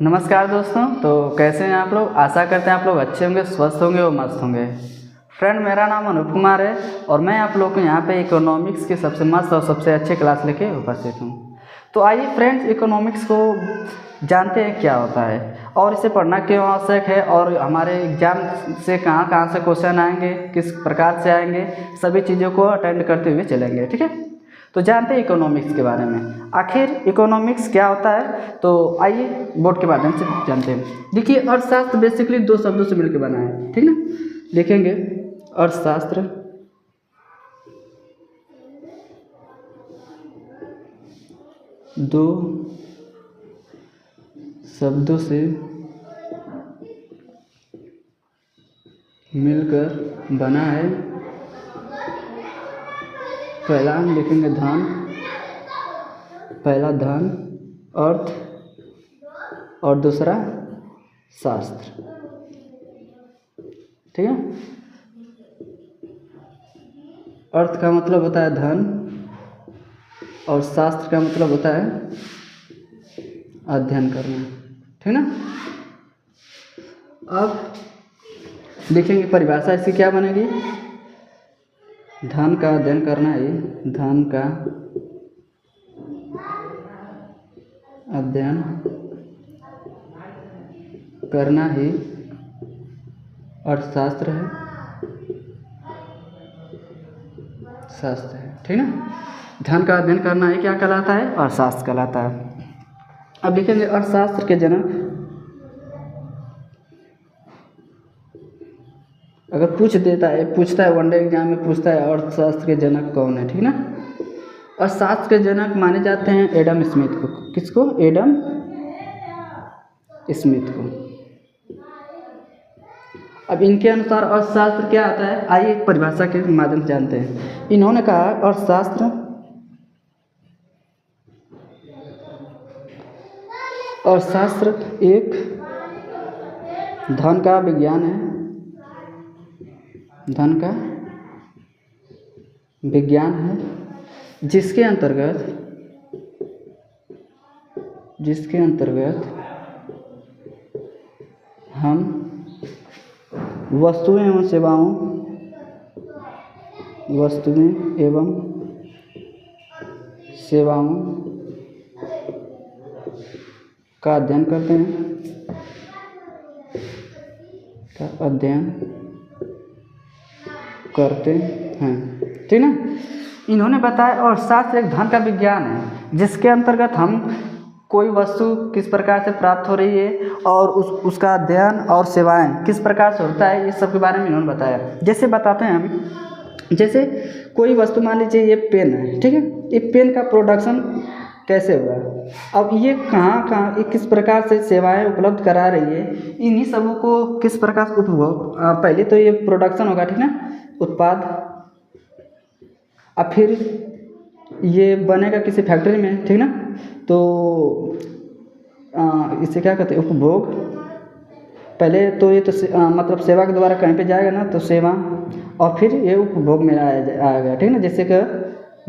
नमस्कार दोस्तों। तो कैसे हैं आप लोग? आशा करते हैं आप लोग अच्छे होंगे, स्वस्थ होंगे और मस्त होंगे। फ्रेंड, मेरा नाम अनुप कुमार है और मैं आप लोग को यहाँ पे इकोनॉमिक्स की सबसे मस्त और सबसे अच्छी क्लास लेके उपस्थित हूँ। तो आइए फ्रेंड्स, इकोनॉमिक्स को जानते हैं क्या होता है और इसे पढ़ना क्यों आवश्यक है और हमारे एग्जाम से कहाँ कहाँ से क्वेश्चन आएंगे, किस प्रकार से आएंगे, सभी चीज़ों को अटेंड करते हुए चलेंगे। ठीक है, तो जानते हैं इकोनॉमिक्स के बारे में। आखिर इकोनॉमिक्स क्या होता है, तो आइए बोर्ड के माध्यम से जानते हैं। देखिए, अर्थशास्त्र बेसिकली दो शब्दों से मिलकर बना है। ठीक ना, लिखेंगे अर्थशास्त्र दो शब्दों से मिलकर बना है। पहला हम लिखेंगे धन, पहला धन अर्थ और दूसरा शास्त्र। ठीक है, अर्थ का मतलब होता है धन और शास्त्र का मतलब होता है अध्ययन करना। ठीक ना, अब देखेंगे परिभाषा इसकी क्या बनेगी। धन का अध्ययन करना ही, धन का अध्ययन करना ही अर्थशास्त्र है, शास्त्र है। ठीक ना, धन का अध्ययन करना ही क्या कहलाता है? अर्थशास्त्र कहलाता है। अब लिखेंगे अर्थशास्त्र के जनक। अगर पूछता है वनडे एग्जाम में पूछता है अर्थशास्त्र के जनक कौन है। ठीक ना, अर्थशास्त्र के जनक माने जाते हैं एडम स्मिथ को। किसको? एडम स्मिथ को। अब इनके अनुसार अर्थशास्त्र क्या आता है, आइए एक परिभाषा के माध्यम से जानते हैं। इन्होंने कहा अर्थशास्त्र एक धन का विज्ञान है, धन का विज्ञान है जिसके अंतर्गत हम वस्तुएं एवं सेवाओं का अध्ययन करते हैं। ठीक ना, इन्होंने बताया अर्थशास्त्र एक धन का विज्ञान है जिसके अंतर्गत हम कोई वस्तु किस प्रकार से प्राप्त हो रही है और उसका अध्ययन और सेवाएं किस प्रकार से होता है, ये सब के बारे में इन्होंने बताया। जैसे बताते हैं हम, जैसे कोई वस्तु मान लीजिए ये पेन है। ठीक है, ये पेन का प्रोडक्शन कैसे हुआ, अब ये कहाँ ये किस प्रकार से सेवाएं उपलब्ध करा रही है, इन्हीं सबों को किस प्रकार से उपभोग, पहले तो ये प्रोडक्शन होगा। ठीक ना, उत्पाद, अब फिर ये बनेगा किसी फैक्ट्री में। ठीक ना, तो इसे क्या कहते हैं? उपभोग। पहले तो ये तो मतलब सेवा के द्वारा कहीं पे जाएगा ना, तो सेवा, और फिर ये उपभोग में आएगा। ठीक ना, जैसे कि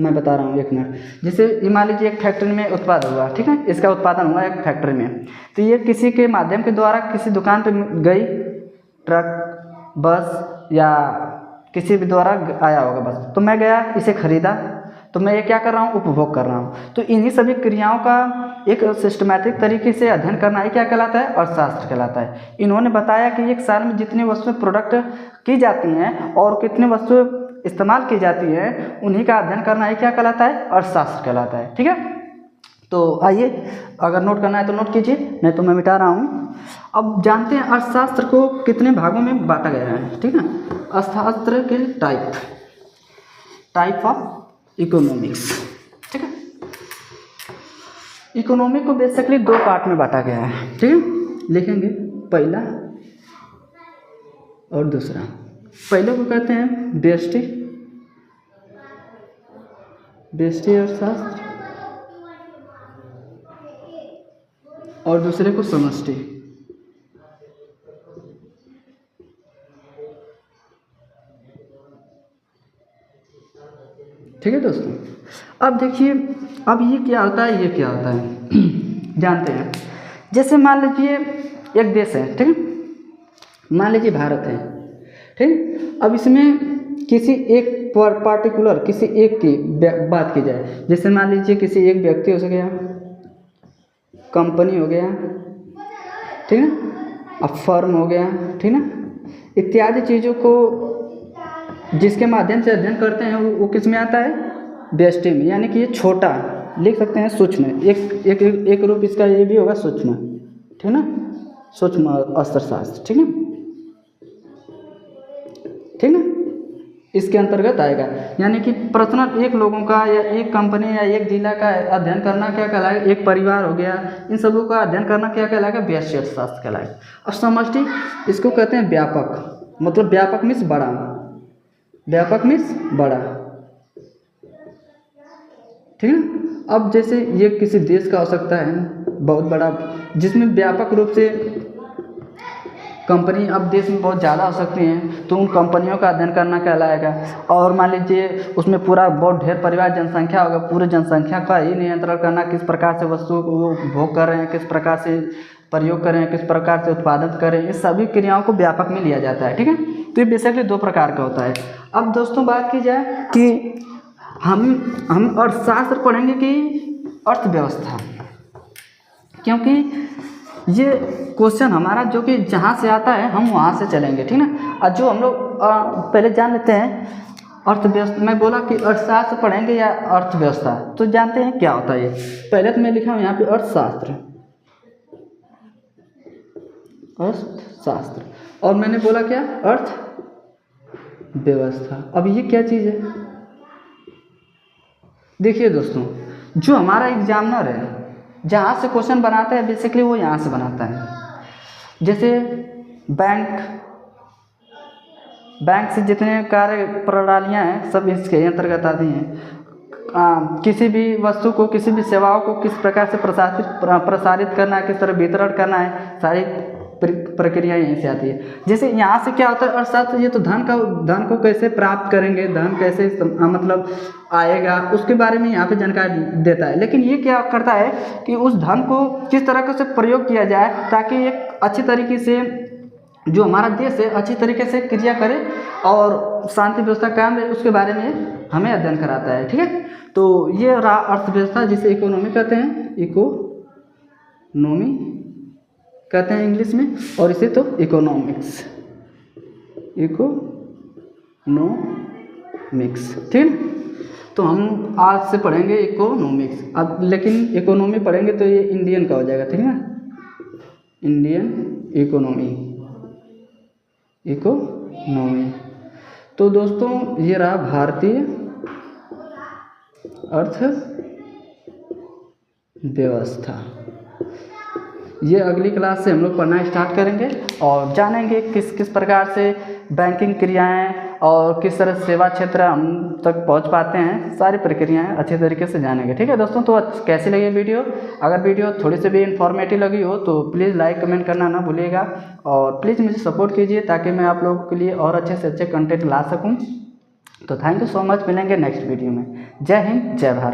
मैं बता रहा हूँ, एक मिनट। जैसे मान लीजिए एक फैक्ट्री में उत्पाद हुआ। ठीक है, इसका उत्पादन हुआ एक फैक्ट्री में, तो ये किसी के माध्यम के द्वारा किसी दुकान पे गई, ट्रक, बस या किसी भी द्वारा आया होगा बस, तो मैं गया, इसे खरीदा, तो मैं ये क्या कर रहा हूँ? उपभोग कर रहा हूँ। तो इन्हीं सभी क्रियाओं का एक सिस्टमैटिक तरीके से अध्ययन करना ही क्या कहलाता है? अर्थशास्त्र कहलाता है। इन्होंने बताया कि एक साल में जितनी वस्तुएं प्रोडक्ट की जाती हैं और कितनी वस्तुएं इस्तेमाल की जाती हैं, उन्हीं का अध्ययन करना ही क्या कहलाता है? अर्थशास्त्र कहलाता है। ठीक है, तो आइए, अगर नोट करना है तो नोट कीजिए, नहीं तो मैं मिटा रहा हूँ। अब जानते हैं अर्थशास्त्र को कितने भागों में बांटा गया है। ठीक है, अर्थशास्त्र के टाइप ऑफ इकोनॉमिक्स। ठीक है, इकोनॉमी को बेसिकली दो पार्ट में बांटा गया है। ठीक है, लिखेंगे पहला और दूसरा। पहले को कहते हैं व्यष्टि अर्थशास्त्र और दूसरे को समष्टि। ठीक है दोस्तों, अब देखिए, अब ये क्या होता है, ये क्या होता है जानते हैं। जैसे मान लीजिए एक देश है, ठीक है, मान लीजिए भारत है, ठीक। अब इसमें किसी एक पार्टिकुलर किसी एक की बात की जाए, जैसे मान लीजिए किसी एक व्यक्ति हो गया, कंपनी हो गया, ठीक है, अब फर्म हो गया, ठीक है, इत्यादि चीज़ों को जिसके माध्यम से अध्ययन करते हैं वो किस में आता है, व्यष्टि में, यानी कि ये छोटा लिख सकते हैं सूक्ष्म, एक रूप इसका ये भी होगा सूक्ष्म, ठीक है ना, सूक्ष्म अर्थशास्त्र, ठीक है, ठीक है, इसके अंतर्गत आएगा। यानी कि पर्सनल एक लोगों का या एक कंपनी या एक जिला का अध्ययन करना क्या कहलाएगा, एक परिवार हो गया, इन सबों का अध्ययन करना क्या कहलाएगा, व्यष्टि अर्थशास्त्र कहलाएगा। अब समष्टि इसको कहते हैं व्यापक, मतलब व्यापक मीन्स बड़ा, व्यापक मीन्स बड़ा, ठीक है। अब जैसे ये किसी देश का हो सकता है बहुत बड़ा, जिसमें व्यापक रूप से कंपनी अब देश में बहुत ज़्यादा हो सकती हैं, तो उन कंपनियों का अध्ययन करना कहलाएगा। और मान लीजिए उसमें पूरा बहुत ढेर परिवार जनसंख्या होगा, पूरे जनसंख्या का ही नियंत्रण करना, किस प्रकार से वस्तुओं को वो भोग कर रहे हैं, किस प्रकार से प्रयोग कर रहे हैं, किस प्रकार से उत्पादन कर रहे हैं, इस सभी क्रियाओं को व्यापक में लिया जाता है, ठीक है। तो ये बेसिकली दो प्रकार का होता है। अब दोस्तों बात की जाए कि हम अर्थशास्त्र पढ़ेंगे कि अर्थव्यवस्था, क्योंकि ये क्वेश्चन हमारा जो कि जहाँ से आता है हम वहाँ से चलेंगे, ठीक ना। और जो हम लोग पहले जान लेते हैं अर्थव्यवस्था, मैं बोला कि अर्थशास्त्र पढ़ेंगे या अर्थव्यवस्था, तो जानते हैं क्या होता है ये। पहले तो मैं लिखा हूँ यहाँ पे अर्थशास्त्र, अर्थशास्त्र, और मैंने बोला क्या, अर्थव्यवस्था। अब ये क्या चीज़ है, देखिए दोस्तों, जो हमारा एग्जामिनर है जहाँ से क्वेश्चन बनाता है बेसिकली वो यहाँ से बनाता है। जैसे बैंक से जितने कार्य प्रणालियाँ हैं सब इसके अंतर्गत आती हैं। किसी भी वस्तु को, किसी भी सेवाओं को किस प्रकार से प्रसारित करना है, किस तरह वितरण करना है, सारी प्रक्रिया यहीं से आती है। जैसे यहाँ से क्या होता है अर्थशास्त्र, ये तो धन को कैसे प्राप्त करेंगे, धन कैसे मतलब आएगा, उसके बारे में यहाँ पे जानकारी देता है। लेकिन ये क्या करता है कि उस धन को किस तरह से प्रयोग किया जाए ताकि एक अच्छी तरीके से जो हमारा देश है अच्छी तरीके से क्रिया करे और शांति व्यवस्था कायम रहे, उसके बारे में हमें अध्ययन कराता है, ठीक है। तो ये रहा अर्थव्यवस्था, जिसे इकोनॉमी कहते हैं, इकोनॉमी कहते हैं इंग्लिश में, और इसे तो इकोनॉमिक्स, ठीक। तो हम आज से पढ़ेंगे इकोनॉमिक्स। अब लेकिन इकोनॉमी पढ़ेंगे तो ये इंडियन का हो जाएगा, ठीक है ना, इंडियन इकोनॉमी। तो दोस्तों ये रहा भारतीय अर्थव्यवस्था। ये अगली क्लास से हम लोग पढ़ना स्टार्ट करेंगे और जानेंगे किस किस प्रकार से बैंकिंग क्रियाएं और किस तरह सेवा क्षेत्र हम तक पहुंच पाते हैं, सारी प्रक्रियाएं अच्छे तरीके से जानेंगे, ठीक है दोस्तों। तो कैसी लगी वीडियो, अगर वीडियो थोड़ी सी भी इन्फॉर्मेटिव लगी हो तो प्लीज़ लाइक कमेंट करना ना भूलिएगा, और प्लीज़ मुझे सपोर्ट कीजिए ताकि मैं आप लोगों के लिए और अच्छे से अच्छे कंटेंट ला सकूँ। तो थैंक यू सो मच, मिलेंगे नेक्स्ट वीडियो में। जय हिंद, जय भारत।